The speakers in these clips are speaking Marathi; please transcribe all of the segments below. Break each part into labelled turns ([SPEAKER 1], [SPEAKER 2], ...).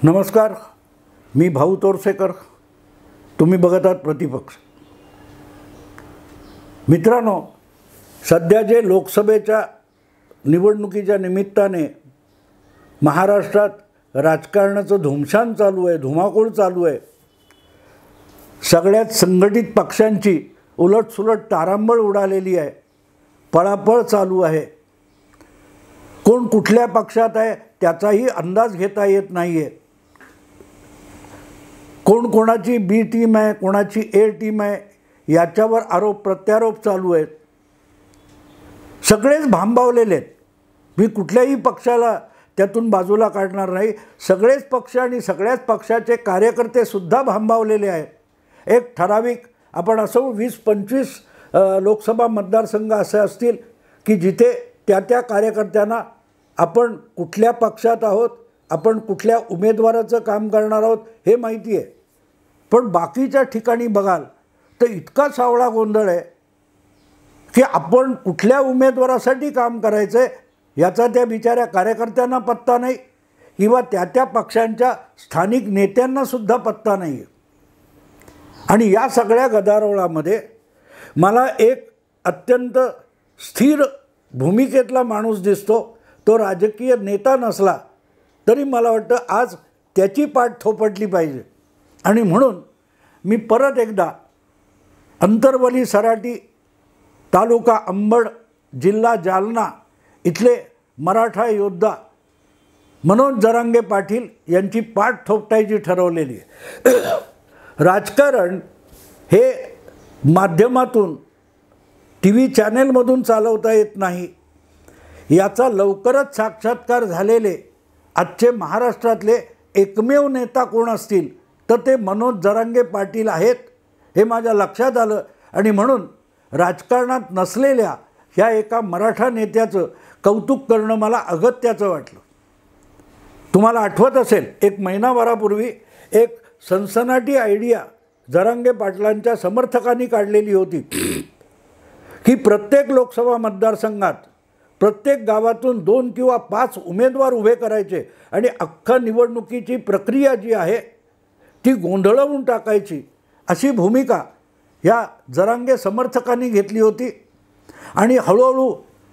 [SPEAKER 1] नमस्कार, मी भाऊ तोरसेकर. तुम्ही बघत आहात प्रतिपक्ष. मित्रांनो, सध्या जे लोकसभेच्या निवडणुकीच्या निमित्ताने महाराष्ट्रात राजकारणाचं धुमशान चालू आहे, धुमाकूळ चालू आहे. सगळ्यात संघटित पक्षांची उलटसुलट तारांबळ उडालेली आहे, पळापळ चालू आहे. कोण कुठल्या पक्षात आहे त्याचाही अंदाज घेता येत नाही आहे. कोण कोणाची बी टीम आहे, कोणाची ए टीम आहे, याच्यावर आरोप प्रत्यारोप चालू आहेत. सगळेच भांबावलेले आहेत. मी कुठल्याही पक्षाला त्यातून बाजूला काढणार नाही. सगळेच पक्ष आणि सगळ्याच पक्षाचे कार्यकर्तेसुद्धा भांबावलेले आहेत. एक ठराविक आपण असं 20-25 लोकसभा मतदारसंघ असे असतील की जिथे त्या कार्यकर्त्यांना आपण कुठल्या पक्षात आहोत, आपण कुठल्या उमेदवाराचं काम करणार आहोत हे माहिती आहे. पण बाकीच्या ठिकाणी बघाल तर इतका सावळा गोंधळ आहे की आपण कुठल्या उमेदवारासाठी काम करायचं आहे याचा त्या बिचाऱ्या कार्यकर्त्यांना पत्ता नाही किंवा त्या पक्षांच्या स्थानिक नेत्यांनासुद्धा पत्ता नाही आहे. आणि या सगळ्या गदारोळामध्ये मला एक अत्यंत स्थिर भूमिकेतला माणूस दिसतो. तो राजकीय नेता नसला तरी मला वाटतं आज त्याची पाठ थोपटली पाहिजे. आणि म्हणून मी परत एकदा अंतरवली सराटी, तालुका अंबड, जिल्हा जालना इथले मराठा योद्धा मनोज जरांगे पाटील यांची पाठ थोपटायची ठरवलेली आहे. राजकारण हे माध्यमातून टी व्ही चॅनेलमधून चालवता येत नाही. याचा लवकरच साक्षात्कार झालेले आजचे महाराष्ट्रातले एकमेव नेता कोण असतील तर ते मनोज जरांगे पाटील आहेत हे माझ्या लक्षात आलं. आणि म्हणून राजकारणात नसलेल्या ह्या एका मराठा नेत्याचं कौतुक करणं मला अगत्याचं वाटलं. तुम्हाला आठवत असेल, एक महिनाभरापूर्वी एक सनसनाटी आयडिया जरांगे पाटलांच्या समर्थकांनी काढलेली होती की प्रत्येक लोकसभा मतदारसंघात प्रत्येक गावातून 2 किंवा 5 उमेदवार उभे करायचे आणि अख्खा निवडणुकीची प्रक्रिया जी आहे ती गोंधळवून टाकायची, अशी भूमिका ह्या जरांगे समर्थकांनी घेतली होती. आणि हळूहळू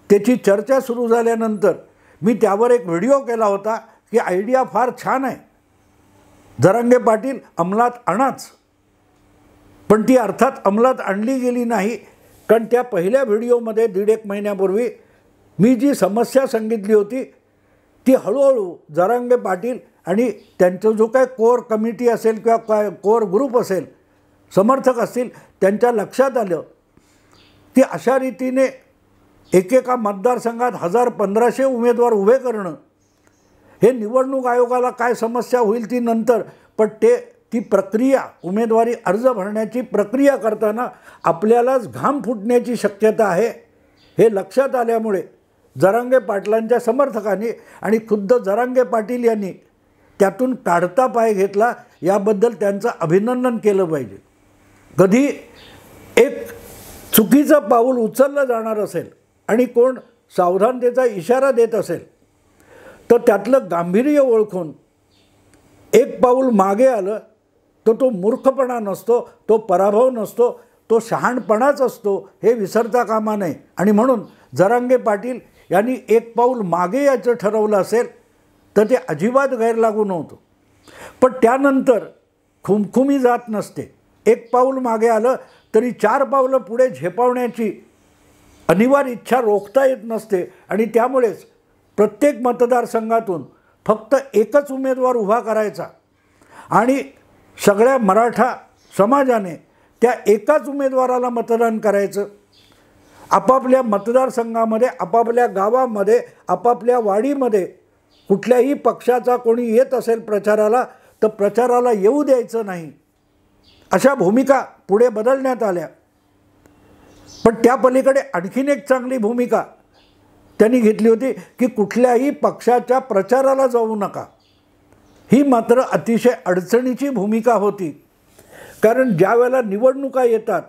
[SPEAKER 1] त्याची चर्चा सुरू झाल्यानंतर मी त्यावर एक व्हिडिओ केला होता की आयडिया फार छान आहे, जरांगे पाटील अंमलात आणाच. पण ती अर्थात अंमलात आणली गेली नाही, कारण त्या पहिल्या व्हिडिओमध्ये 1.5 महिन्यापूर्वी मी जी समस्या सांगितली होती ती हळूहळू जरांगे पाटील आणि त्यांचं जो काय कोर कमिटी असेल किंवा काय कोर ग्रुप असेल, समर्थक असतील, त्यांच्या लक्षात आलं की अशा रीतीने एकेका मतदारसंघात 1000-1500 उमेदवार उभे करणं हे निवडणूक आयोगाला काय समस्या होईल ती नंतर, पण ती प्रक्रिया, उमेदवारी अर्ज भरण्याची प्रक्रिया करताना आपल्यालाच घाम फुटण्याची शक्यता आहे हे लक्षात आल्यामुळे जरांगे पाटलांच्या समर्थकांनी आणि खुद्द जरांगे पाटील यांनी त्यातून काढता पाय घेतला. याबद्दल त्यांचं अभिनंदन केलं पाहिजे. कधी एक चुकीचं पाऊल उचललं जाणार असेल आणि कोण सावधानतेचा इशारा देत असेल तर त्यातलं गांभीर्य ओळखून एक पाऊल मागे आलं तर तो मूर्खपणा नसतो, तो पराभव नसतो, तो शहाणपणाच असतो हे विसरता कामा नये. आणि म्हणून जरांगे पाटील यांनी एक पाऊल मागे यायचं ठरवलं असेल तर ते अजिबात गैरलागू नव्हतं. पण त्यानंतर खुमखुमी जात नसते. एक पाऊल मागे आलं तरी 4 पावलं पुढे झेपावण्याची अनिवार्य इच्छा रोखता येत नसते. आणि त्यामुळेच प्रत्येक मतदारसंघातून फक्त एकच उमेदवार उभा करायचा आणि सगळ्या मराठा समाजाने त्या एकाच उमेदवाराला मतदान करायचं. आपापल्या मतदारसंघामध्ये, आपापल्या गावामध्ये, आपापल्या वाडीमध्ये कुठल्याही पक्षाचा कोणी येत असेल प्रचाराला तर प्रचाराला येऊ द्यायचं नाही, अशा भूमिका पुढे बदलण्यात आल्या. पण त्या पलीकडे आणखीन एक चांगली भूमिका त्यांनी घेतली होती की कुठल्याही पक्षाच्या प्रचाराला जाऊ नका. ही मात्र अतिशय अडचणीची भूमिका होती, कारण ज्या वेळेला निवडणुका येतात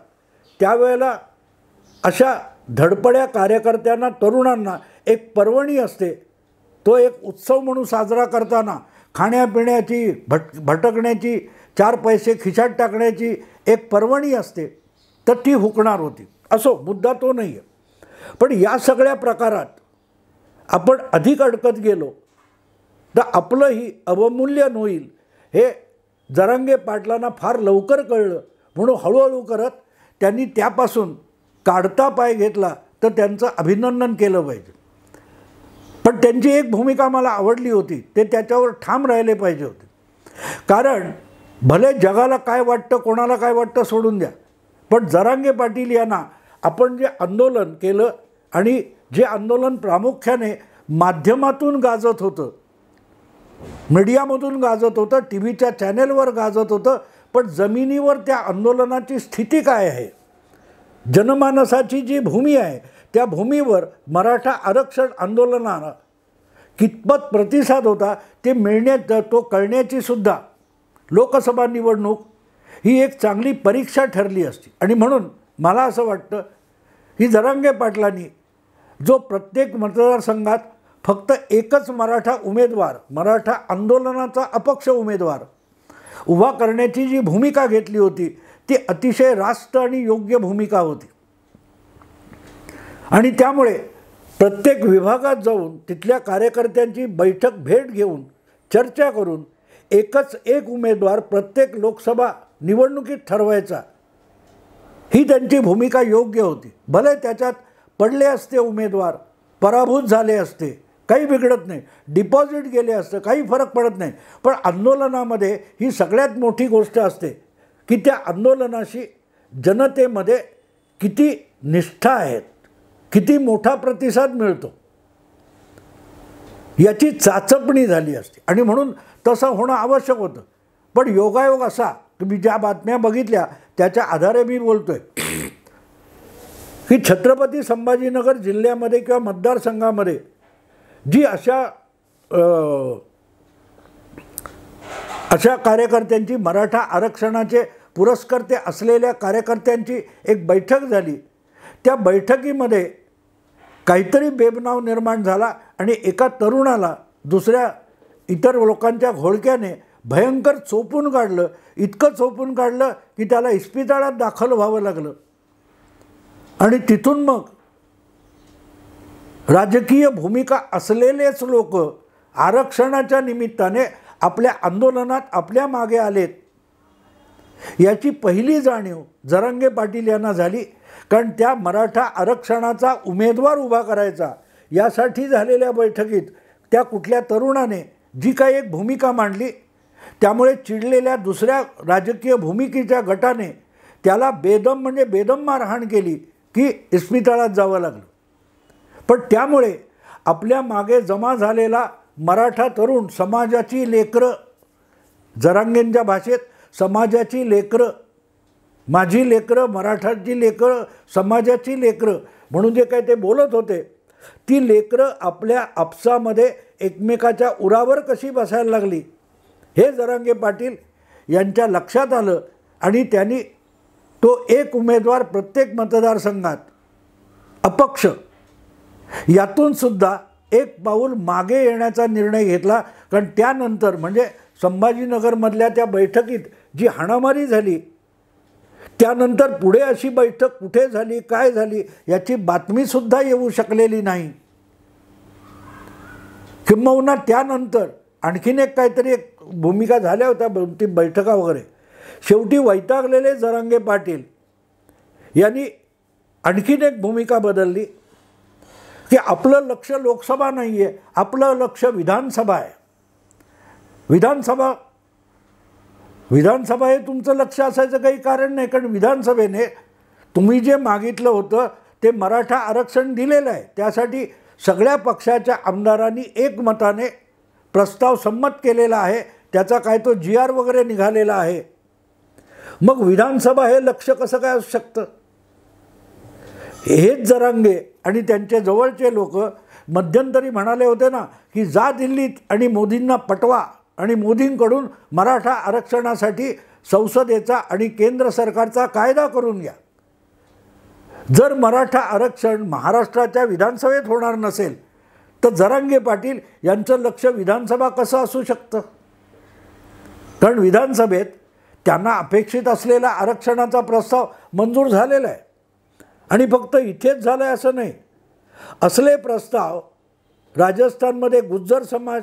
[SPEAKER 1] त्यावेळेला अशा धडपड्या कार्यकर्त्यांना, तरुणांना एक पर्वणी असते. तो एक उत्सव म्हणून साजरा करताना खाण्यापिण्याची भटकण्याची, 4 पैसे खिशात टाकण्याची एक पर्वणी असते, तर ती हुकणार होती. असो, मुद्दा तो नाही आहे. पण या सगळ्या प्रकारात आपण अधिक अडकत गेलो तर आपलंही अवमूल्यन होईल हे जरांगे पाटलांना फार लवकर कळलं. म्हणून हळूहळू करत त्यांनी त्यापासून काढता पाय घेतला तर त्यांचं अभिनंदन केलं पाहिजे. पण त्यांची एक भूमिका मला आवडली होती, ते त्याच्यावर ठाम राहिले पाहिजे होते. कारण भले जगाला काय वाटतं, कोणाला काय वाटतं सोडून द्या, पण जरांगे पाटील यांना आपण जे आंदोलन केलं आणि जे आंदोलन प्रामुख्याने माध्यमातून गाजत होतं, मीडियामधून गाजत होतं, टी व्हीच्या चॅनेलवर गाजत होतं, पण जमिनीवर त्या आंदोलनाची स्थिती काय आहे, जनमानसाची जी भूमी आहे त्या भूमीवर मराठा आरक्षण आंदोलनाला कितपत प्रतिसाद होता ते तो कळण्याची सुद्धा लोकसभा निवडणूक ही एक चांगली परीक्षा ठरली असती. आणि म्हणून मला असं वाटतं की जरांगे पाटलांनी जो प्रत्येक मतदारसंघात फक्त एकच मराठा उमेदवार, मराठा आंदोलनाचा अपक्ष उमेदवार उभा करण्याची जी भूमिका घेतली होती ती अतिशय रास्त आणि योग्य भूमिका होती. आणि त्यामुळे प्रत्येक विभागात जाऊन तिथल्या कार्यकर्त्यांची बैठक भेट घेऊन चर्चा करून एकच एक उमेदवार प्रत्येक लोकसभा निवडणुकीत ठरवायचा, ही त्यांची भूमिका योग्य होती. भले त्याच्यात पडले असते उमेदवार, पराभूत झाले असते, काही बिघडत नाही, डिपॉझिट गेले असतं, काही फरक पडत नाही. पण आंदोलनामध्ये ही सगळ्यात मोठी गोष्ट असते की त्या आंदोलनाशी जनतेमध्ये किती निष्ठा आहेत, किती मोठा प्रतिसाद मिळतो याची चाचपणी झाली असते. आणि म्हणून तसं होणं आवश्यक होतं. पण योगायोग असा, तुम्ही ज्या बातम्या बघितल्या त्याच्या आधारे मी बोलतोय की छत्रपती संभाजीनगर जिल्ह्यामध्ये किंवा मतदारसंघामध्ये जी अशा कार्यकर्त्यांची, मराठा आरक्षणाचे पुरस्कर्ते असलेल्या कार्यकर्त्यांची एक बैठक झाली, त्या बैठकीमध्ये काहीतरी बेबनाव निर्माण झाला आणि एका तरुणाला दुसऱ्या इतर लोकांच्या घोळक्याने भयंकर चोपून काढलं. इतकं चोपून काढलं की त्याला इस्पितळात दाखल व्हावं लागलं. आणि तिथून मग राजकीय भूमिका असलेलेच लोक आरक्षणाच्या निमित्ताने आपल्या आंदोलनात आपल्या मागे आलेत याची पहिली जाणीव जरांगे पाटील यांना झाली. कारण त्या मराठा आरक्षणाचा उमेदवार उभा करायचा यासाठी झालेल्या बैठकीत त्या कुठल्या तरुणाने जी काही एक भूमिका मांडली, त्यामुळे चिडलेल्या दुसऱ्या राजकीय भूमिकेच्या गटाने त्याला बेदम म्हणजे बेदम मारहाण केली की इस्पितळात जावं लागलं. पण त्यामुळे आपल्या मागे जमा झालेला मराठा तरुण, समाजाची लेकरं, जरांगेंच्या भाषेत समाजाची लेकरं, माझी लेकरं, मराठाची लेकरं, समाजाची लेकरं म्हणून जे काय ते बोलत होते, ती लेकरं आपल्या आपसामध्ये एकमेकाच्या उरावर कशी बसायला लागली हे जरांगे पाटील यांच्या लक्षात आलं. आणि त्यांनी तो एक उमेदवार प्रत्येक मतदारसंघात अपक्ष यातून सुद्धा एक पाऊल मागे येण्याचा निर्णय घेतला. कारण त्यानंतर म्हणजे संभाजीनगरमधल्या त्या बैठकीत जी हाणामारी झाली, त्यानंतर पुढे अशी बैठक कुठे झाली, काय झाली याची बातमीसुद्धा येऊ शकलेली नाही. किंबहुना त्यानंतर आणखीन एक काहीतरी एक भूमिका झाल्या होत्या, ती बैठका वगैरे. शेवटी वैतागलेले जरांगे पाटील यांनी आणखीन एक भूमिका बदलली की आपलं लक्ष लोकसभा नाही आहे, आपलं लक्ष विधानसभा आहे. विधानसभा हे तुमचं लक्ष असायचं काही कारण नाही. कारण विधानसभेने तुम्ही जे मागितलं होतं ते मराठा आरक्षण दिलेलं आहे. त्यासाठी सगळ्या पक्षाच्या आमदारांनी एकमताने प्रस्ताव संमत केलेला आहे. त्याचा काय तो GR वगैरे निघालेला आहे. मग विधानसभा हे लक्ष कसं काय असू शकतं? हेच जरांगे आणि त्यांचे जवळचे लोक मध्यंतरी म्हणाले होते ना की जा दिल्लीत आणि मोदींना पटवा आणि मोदींकडून मराठा आरक्षणासाठी संसदेचा आणि केंद्र सरकारचा कायदा करून घ्या. जर मराठा आरक्षण महाराष्ट्राच्या विधानसभेत होणार नसेल तर जरांगे पाटील यांचं लक्ष विधानसभा कसं असू शकतं? कारण विधानसभेत त्यांना अपेक्षित असलेला आरक्षणाचा प्रस्ताव मंजूर झालेला आहे आणि फक्त इथेच झालं आहे असं नाही. असले प्रस्ताव राजस्थानमध्ये गुज्जर समाज,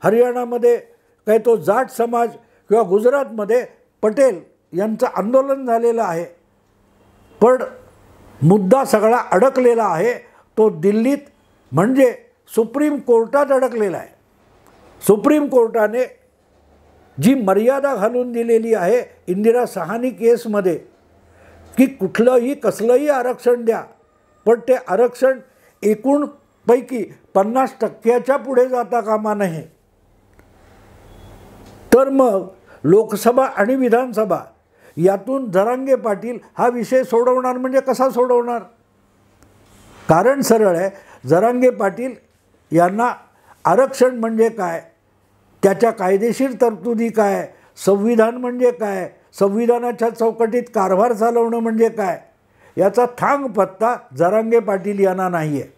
[SPEAKER 1] हरियाणामध्ये काही तो जाट समाज किंवा गुजरातमध्ये पटेल यांचं आंदोलन झालेलं आहे. पण मुद्दा सगळा अडकलेला आहे तो दिल्लीत म्हणजे सुप्रीम कोर्टात अडकलेला आहे. सुप्रीम कोर्टाने जी मर्यादा घालून दिलेली आहे इंदिरा सहानी केसमध्ये की कुठलंही कसलंही आरक्षण द्या, पण ते आरक्षण एकूण पैकी 50% पुढे जाता कामा नये. तर मग लोकसभा आणि विधानसभा यातून जरांगे पाटील हा विषय सोडवणार म्हणजे कसा सोडवणार? कारण सरळ आहे, जरांगे पाटील यांना आरक्षण म्हणजे काय, त्याच्या कायदेशीर तरतुदी काय, संविधान म्हणजे काय, संविधानाच्या चौकटीत कारभार चालवणं म्हणजे काय, याचा थांग पत्ता जरांगे पाटील यांना नाही आहे.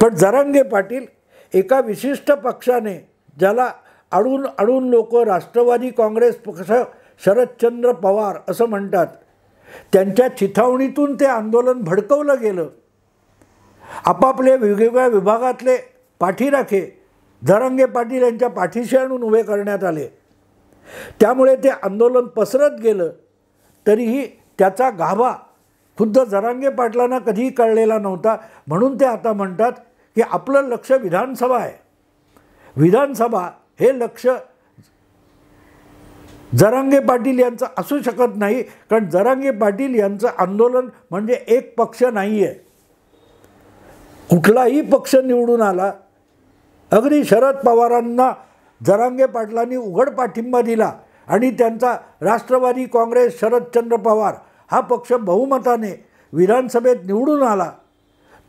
[SPEAKER 1] पण जरांगे पाटील एका विशिष्ट पक्षाने, ज्याला अडून अडून लोक राष्ट्रवादी काँग्रेस पक्ष, शरदचंद्र पवार असं म्हणतात, त्यांच्या चिथावणीतून ते आंदोलन भडकवलं गेलं. आपापले वेगवेगळ्या विभागातले पाठीराखे जरांगे पाटील यांच्या पाठीशी आणून उभे करण्यात आले. त्यामुळे ते आंदोलन पसरत गेलं. तरीही त्याचा गाभा खुद्द जरांगे पाटलांना कधीही कळलेला नव्हता. म्हणून ते आता म्हणतात की आपलं लक्ष विधानसभा आहे. विधानसभा हे लक्ष जरांगे पाटील यांचं असू शकत नाही, कारण जरांगे पाटील यांचं आंदोलन म्हणजे एक पक्ष नाही आहे. कुठलाही पक्ष निवडून आला, अगदी शरद पवारांना जरांगे पाटलांनी उघड पाठिंबा दिला आणि त्यांचा राष्ट्रवादी काँग्रेस, शरदचंद्र पवार हा पक्ष बहुमताने विधानसभेत निवडून आला,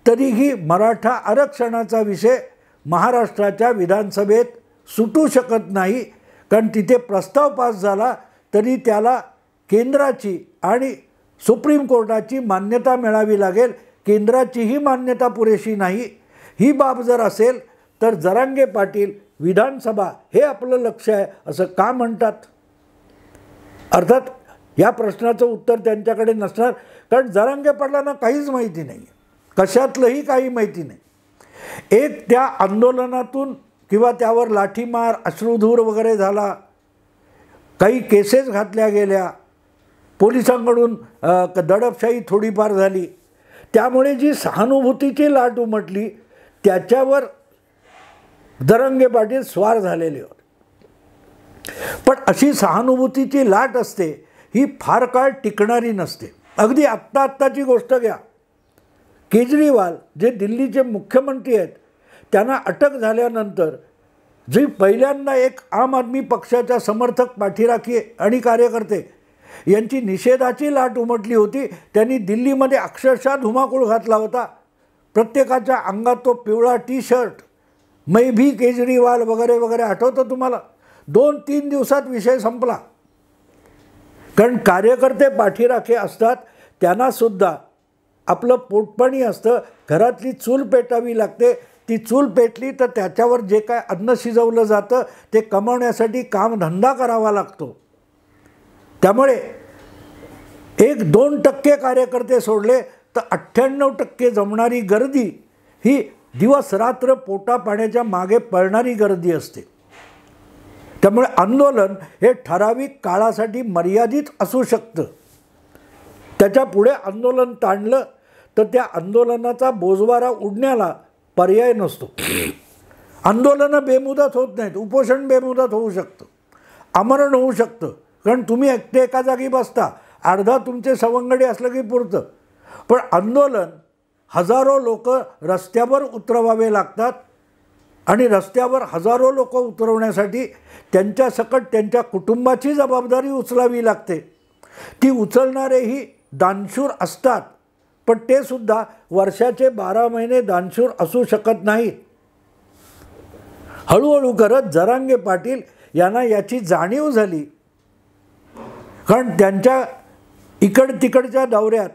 [SPEAKER 1] तरीही मराठा आरक्षणाचा विषय महाराष्ट्राच्या विधानसभेत सुटू शकत नाही. कारण तिथे प्रस्ताव पास झाला तरी त्याला केंद्राची आणि सुप्रीम कोर्टाची मान्यता मिळावी लागेल. केंद्राचीही मान्यता पुरेशी नाही. ही बाब जर असेल तर जरांगे पाटील विधानसभा हे आपलं लक्ष आहे असं का म्हणतात? अर्थात या प्रश्नाचं उत्तर त्यांच्याकडे नसणार, कारण जरांगे पाटलांना काहीच माहिती नाही, कशातलंही काही माहिती नाही. एक त्या आंदोलनातून किंवा त्यावर लाठीमार, अश्रुधूर वगैरे झाला, काही केसेस घातल्या गेल्या, पोलिसांकडून दडपशाही थोडीफार झाली, त्यामुळे जी सहानुभूतीची लाट उमटली त्याच्यावर जरांगे पाटील स्वार झालेले होते. पण अशी सहानुभूतीची लाट असते ही फार काळ टिकणारी नसते. अगदी आत्ताची गोष्ट घ्या. केजरीवाल जे दिल्लीचे मुख्यमंत्री आहेत, त्यांना अटक झाल्यानंतर जी पहिल्यांदा एक आम आदमी पक्षाच्या समर्थक, पाठीराखी आणि कार्यकर्ते यांची निषेधाची लाट उमटली होती. त्यांनी दिल्लीमध्ये अक्षरशः धुमाकूळ घातला होता. प्रत्येकाच्या अंगात तो पिवळा टी शर्ट, मै भी केजरीवाल वगैरे वगैरे आठवतं तुम्हाला? 2-3 दिवसात विषय संपला. कारण कार्यकर्ते पाठीराखे असतात, त्यांनासुद्धा आपलं पोटपाणी असतं, घरातली चूल पेटावी लागते. ती चूल पेटली तर त्याच्यावर जे काय अन्न शिजवलं जातं ते कमावण्यासाठी कामधंदा करावा लागतो. त्यामुळे 1-2% कार्यकर्ते सोडले तर 98% जमणारी गर्दी ही दिवस रात्र पोटा पाण्याच्या मागे पळणारी गर्दी असते. त्यामुळे आंदोलन हे ठराविक काळासाठी मर्यादित असू शकतं. त्याच्या पुढे आंदोलन ताणलं तर त्या आंदोलनाचा बोजवारा उडण्याला पर्याय नसतो. आंदोलनं बेमुदत होत नाहीत. उपोषण बेमुदत होऊ शकतं, आमरण होऊ शकतं, कारण तुम्ही एकटे एका जागी बसता, अर्धा तुमचे सवंगडी असलं की पुरतं. पण आंदोलन हजारो लोक रस्त्यावर उतरवावे लागतात आणि रस्त्यावर हजारो लोक उतरवण्यासाठी त्यांच्यासकट त्यांच्या कुटुंबाची जबाबदारी उचलावी लागते. ती उचलणारेही दानशूर असतात, पण ते सुद्धा वर्षाचे 12 महिने दानशूर असू शकत नाहीत. हळूहळू करत जरांगे पाटील यांना याची जाणीव झाली. कारण त्यांच्या इकडतिकडच्या दौऱ्यात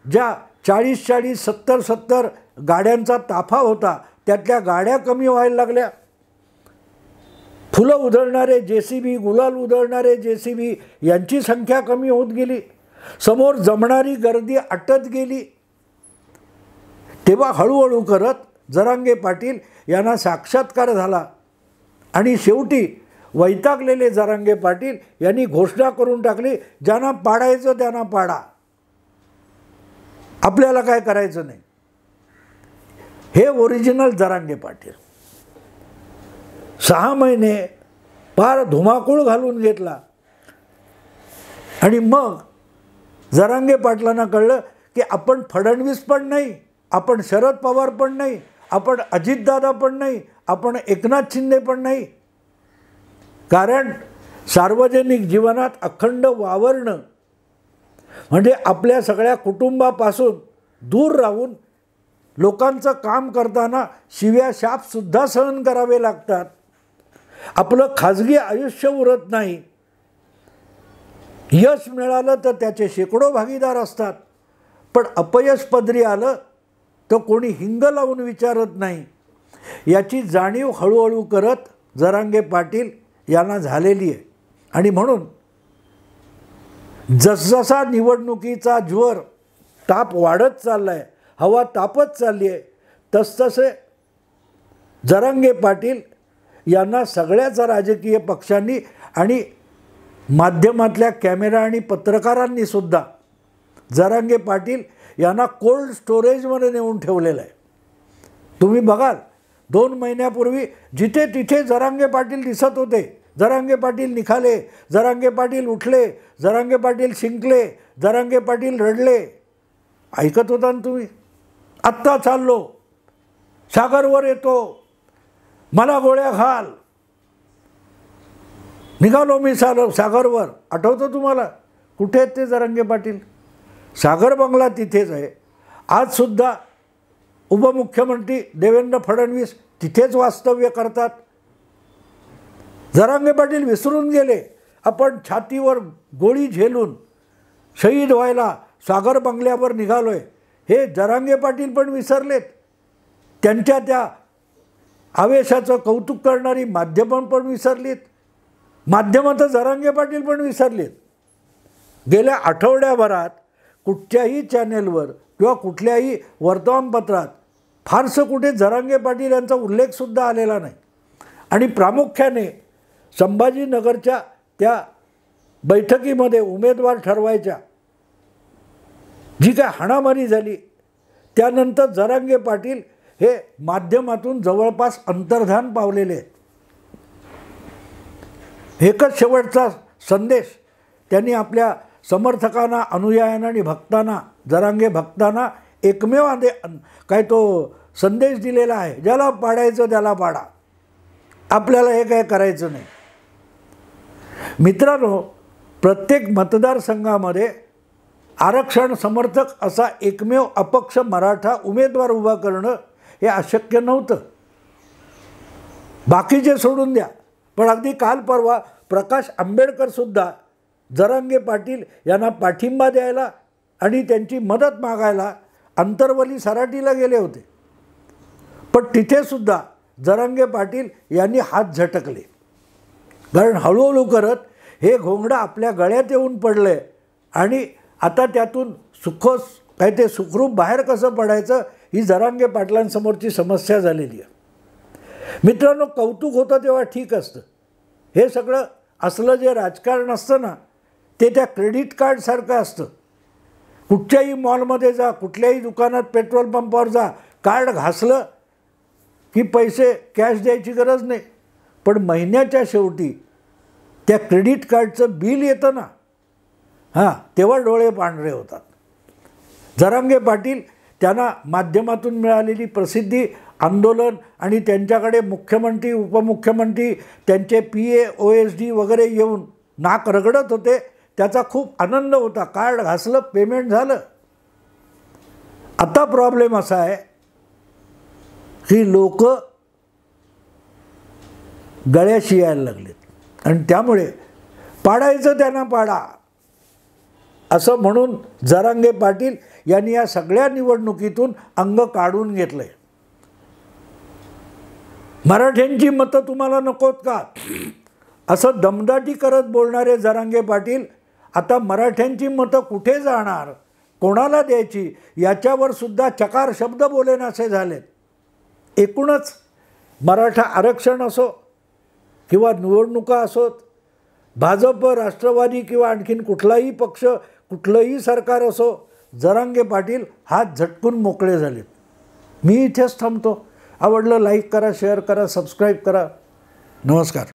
[SPEAKER 1] ज्या 40-40, 70-70 गाड्यांचा ताफा होता, त्यातल्या गाड्या कमी व्हायला लागल्या. फुलं उधळणारे JCB, गुलाल उधळणारे JCB यांची संख्या कमी होत गेली, समोर जमणारी गर्दी आटत गेली. तेव्हा हळूहळू करत जरांगे पाटील यांना साक्षात्कार झाला आणि शेवटी वैतागलेले जरांगे पाटील यांनी घोषणा करून टाकली, ज्यांना पाडायचं त्यांना पाडा, आपल्याला काय करायचं नाही. हे ओरिजिनल जरांगे पाटील. 6 महिने फार धुमाकूळ घालून घेतला आणि मग जरांगे पाटलांना कळलं की आपण फडणवीस पण नाही, आपण शरद पवार पण नाही, आपण अजितदादा पण नाही, आपण एकनाथ शिंदे पण नाही. कारण सार्वजनिक जीवनात अखंड वावरणं म्हणजे आपल्या सगळ्या कुटुंबापासून दूर राहून लोकांचं काम करताना शिव्या शापसुद्धा सहन करावे लागतात. आपलं खाजगी आयुष्य उरत नाही. यश मिळालं तर त्याचे शेकडो भागीदार असतात, पण अपयश पदरी आलं तर कोणी हिंग लावून विचारत नाही. याची जाणीव हळूहळू करत जरांगे पाटील यांना झालेली आहे. आणि म्हणून जसजसा निवडणुकीचा ज्वर ताप वाढत चालला आहे, हवा तापत चालली आहे, तसतसे जरांगे पाटील यांना सगळ्याच राजकीय पक्षांनी आणि माध्यमातल्या कॅमेरा आणि पत्रकारांनी सुद्धा जरांगे पाटील यांना कोल्ड स्टोरेजमध्ये नेऊन ठेवलेलं आहे. तुम्ही बघाल 2 महिन्यापूर्वी जिथे तिथे जरांगे पाटील दिसत होते. जरांगे पाटील निघाले, जरांगे पाटील उठले, जरांगे पाटील शिंकले, जरांगे पाटील रडले. ऐकत होता ना तुम्ही? आत्ता चाललो, सागरवर येतो, मला गोळ्या घाल, निघालो मी सागरवर. आठवतं तुम्हाला? कुठे आहेत ते जरांगे पाटील? सागर बंगला तिथेच आहे. आजसुद्धा उपमुख्यमंत्री देवेंद्र फडणवीस तिथेच वास्तव्य करतात. जरांगे पाटील विसरून गेले आपण छातीवर गोळी झेलून शहीद व्हायला सागर बंगल्यावर निघालोय. हे जरांगे पाटील पण विसरलेत. त्यांच्या त्या आवेशाचं कौतुक करणारी माध्यमं पण विसरलीत. माध्यमं तर जरांगे पाटील पण विसरलीत. गेल्या आठवड्याभरात कुठच्याही चॅनेलवर किंवा कुठल्याही वर्तमानपत्रात फारसं कुठे जरांगे पाटील यांचा उल्लेखसुद्धा आलेला नाही. आणि प्रामुख्याने संभाजीनगरच्या त्या बैठकीमध्ये उमेदवार ठरवायच्या जी काय हाणामारी झाली त्यानंतर जरांगे पाटील हे माध्यमातून जवळपास अंतर्धान पावलेले आहेत. एकच शेवटचा संदेश त्यांनी आपल्या समर्थकांना, अनुयायांना आणि भक्तांना, जरांगे भक्तांना एकमेव काय तो संदेश दिलेला आहे, ज्याला पाडायचं त्याला पाडा, आपल्याला हे काय करायचं नाही. मित्रांनो, प्रत्येक मतदारसंघामध्ये आरक्षण समर्थक असा एकमेव अपक्ष मराठा उमेदवार उभा करणं हे अशक्य नव्हतं. बाकीचे सोडून द्या, पण अगदी काल परवा प्रकाश आंबेडकरसुद्धा जरांगे पाटील यांना पाठिंबा द्यायला आणि त्यांची मदत मागायला अंतरवली सराटीला गेले होते. पण तिथेसुद्धा जरांगे पाटील यांनी हात झटकले. कारण हळूहळू करत हे घोंगडं आपल्या गळ्यात येऊन पडलं आणि आता त्यातून ते सुखरूप बाहेर कसं पडायचं ही जरांगे पाटलांसमोरची समस्या झालेली आहे. मित्रांनो, कौतुक होतं तेव्हा ठीक असतं. हे सगळं असलं जे राजकारण असतं ना, ते त्या क्रेडिट कार्डसारखं असतं. कुठच्याही मॉलमध्ये जा, कुठल्याही दुकानात, पेट्रोल पंपावर जा, कार्ड घासलं की पैसे कॅश द्यायची गरज नाही. पण महिन्याच्या शेवटी त्या क्रेडिट कार्डचं बिल येतं ना, तेव्हा डोळे पांढरे होतात. जरांगे पाटील त्यांना माध्यमातून मिळालेली प्रसिद्धी, आंदोलन आणि त्यांच्याकडे मुख्यमंत्री, उपमुख्यमंत्री, त्यांचे PA, OSD वगैरे येऊन नाक रगडत होते, त्याचा खूप आनंद होता. कार्ड घासलं, पेमेंट झालं. आता प्रॉब्लेम असा आहे की लोक गळ्याशी यायला लागलेत आणि त्यामुळे पाडायचं त्यांना पाडा असं म्हणून जरांगे पाटील यांनी या सगळ्या निवडणुकीतून अंग काढून घेतलंय. मराठ्यांची मतं तुम्हाला नकोत का असं दमदाटी करत बोलणारे जरांगे पाटील आता मराठ्यांची मतं कुठे जाणार, कोणाला द्यायची याच्यावर सुद्धा चकार शब्द बोलेनासे झालेत. एकूणच मराठा आरक्षण असो किंवा निवडणुका असोत, भाजप, राष्ट्रवादी किंवा आणखीन कुठलाही पक्ष, कुठलंही सरकार असो, जरांगे पाटील हात झटकून मोकळे झालेत. मी इथेच थांबतो. आवडलं लाईक करा, शेअर करा, सबस्क्राईब करा. नमस्कार.